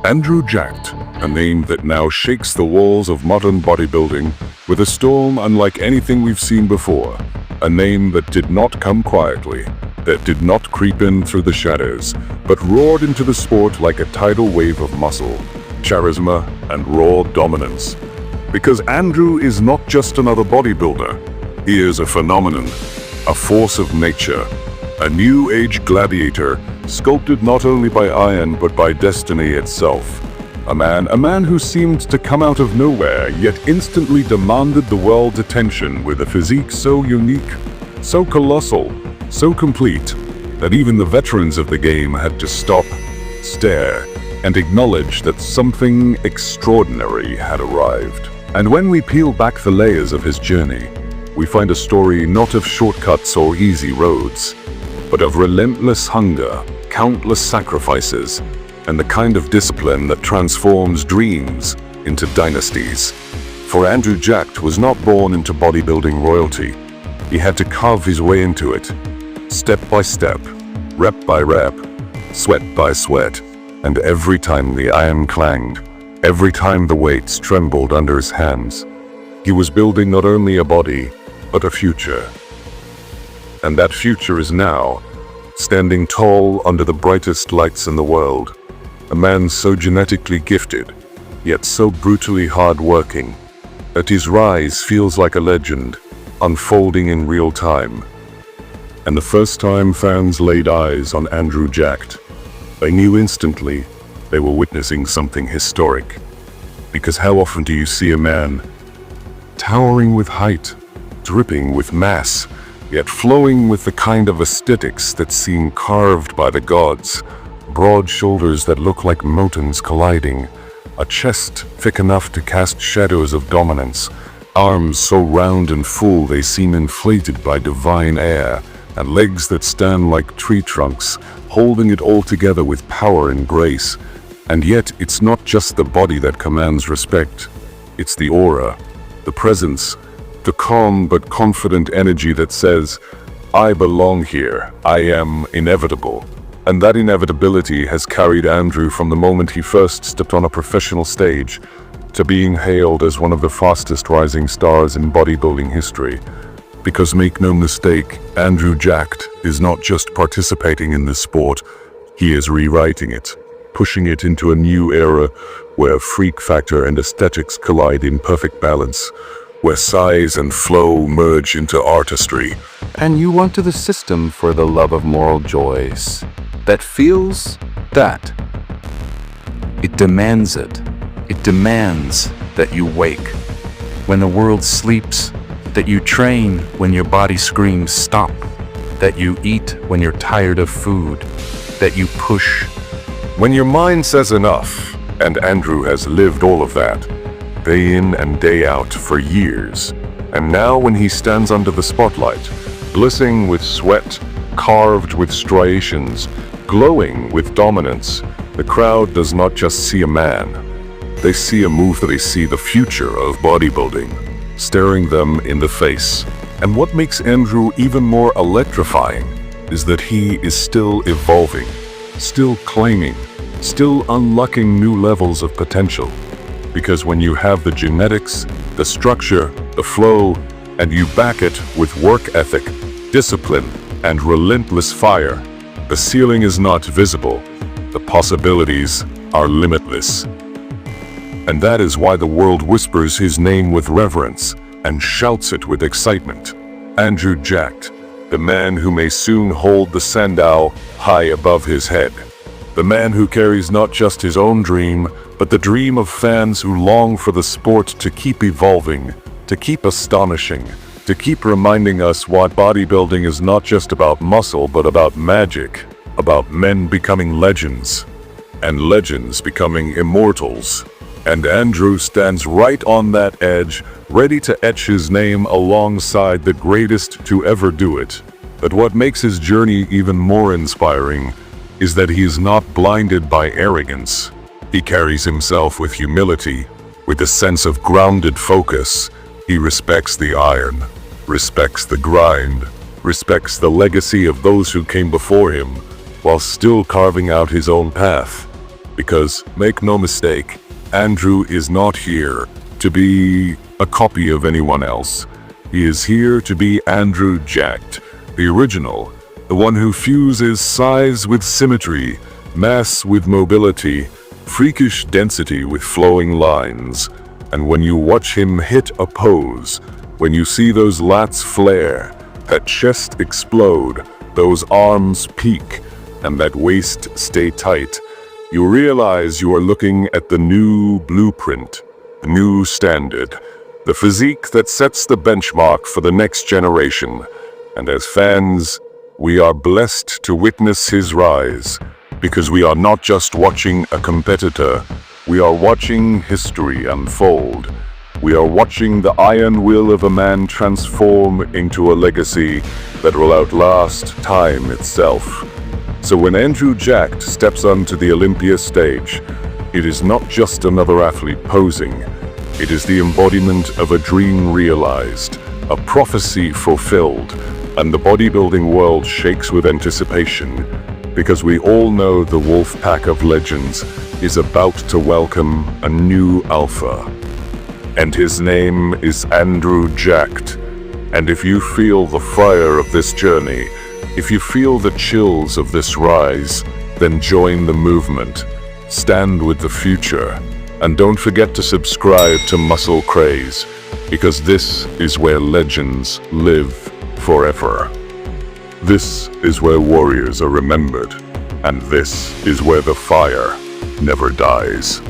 Andrew Jacked, a name that now shakes the walls of modern bodybuilding with a storm unlike anything we've seen before. A name that did not come quietly, that did not creep in through the shadows, but roared into the sport like a tidal wave of muscle, charisma, and raw dominance. Because Andrew is not just another bodybuilder. He is a phenomenon, a force of nature, a new age gladiator, sculpted not only by iron but by destiny itself. A man who seemed to come out of nowhere, yet instantly demanded the world's attention with a physique so unique, so colossal, so complete, that even the veterans of the game had to stop, stare, and acknowledge that something extraordinary had arrived. And when we peel back the layers of his journey, we find a story not of shortcuts or easy roads, but of relentless hunger, countless sacrifices, and the kind of discipline that transforms dreams into dynasties. For Andrew Jacked was not born into bodybuilding royalty. He had to carve his way into it, step by step, rep by rep, sweat by sweat, and every time the iron clanged, every time the weights trembled under his hands, he was building not only a body, but a future. And that future is now, standing tall under the brightest lights in the world. A man so genetically gifted, yet so brutally hard-working, that his rise feels like a legend, unfolding in real time. And the first time fans laid eyes on Andrew Jacked, they knew instantly they were witnessing something historic. Because how often do you see a man towering with height, dripping with mass, yet flowing with the kind of aesthetics that seem carved by the gods, broad shoulders that look like mountains colliding, a chest thick enough to cast shadows of dominance, arms so round and full they seem inflated by divine air, and legs that stand like tree trunks, holding it all together with power and grace. And yet it's not just the body that commands respect, it's the aura, the presence, the calm but confident energy that says, I belong here, I am inevitable. And that inevitability has carried Andrew from the moment he first stepped on a professional stage to being hailed as one of the fastest rising stars in bodybuilding history. Because make no mistake, Andrew Jacked is not just participating in this sport, he is rewriting it, pushing it into a new era where freak factor and aesthetics collide in perfect balance, where size and flow merge into artistry. And you want to the system for the love of moral joys that feels that. It demands it. It demands that you wake when the world sleeps, that you train when your body screams stop, that you eat when you're tired of food, that you push when your mind says enough. And Andrew has lived all of that, day in and day out for years. And now when he stands under the spotlight, glistening with sweat, carved with striations, glowing with dominance, the crowd does not just see a man. They see a move, they see the future of bodybuilding, staring them in the face. And what makes Andrew even more electrifying is that he is still evolving, still claiming, still unlocking new levels of potential. Because when you have the genetics, the structure, the flow, and you back it with work ethic, discipline, and relentless fire, the ceiling is not visible. The possibilities are limitless. And that is why the world whispers his name with reverence and shouts it with excitement. Andrew Jacked, the man who may soon hold the sandal high above his head. The man who carries not just his own dream, but the dream of fans who long for the sport to keep evolving, to keep astonishing, to keep reminding us what bodybuilding is not just about muscle, but about magic, about men becoming legends, and legends becoming immortals. And Andrew stands right on that edge, ready to etch his name alongside the greatest to ever do it. But what makes his journey even more inspiring is that he is not blinded by arrogance. He carries himself with humility, with a sense of grounded focus. He respects the iron, respects the grind, respects the legacy of those who came before him, while still carving out his own path. Because, make no mistake, Andrew is not here to be a copy of anyone else. He is here to be Andrew Jacked, the original, the one who fuses size with symmetry, mass with mobility, freakish density with flowing lines. And when you watch him hit a pose, when you see those lats flare, that chest explode, those arms peak, and that waist stay tight, you realize you are looking at the new blueprint, the new standard, the physique that sets the benchmark for the next generation. And as fans, we are blessed to witness his rise, because we are not just watching a competitor, we are watching history unfold. We are watching the iron will of a man transform into a legacy that will outlast time itself. So when Andrew Jacked steps onto the Olympia stage, it is not just another athlete posing. It is the embodiment of a dream realized, a prophecy fulfilled, and the bodybuilding world shakes with anticipation, because we all know the wolf pack of legends is about to welcome a new alpha. And his name is Andrew Jacked. And if you feel the fire of this journey, if you feel the chills of this rise, then join the movement. Stand with the future. And don't forget to subscribe to Muscle Kraze, because this is where legends live forever. This is where warriors are remembered, and this is where the fire never dies.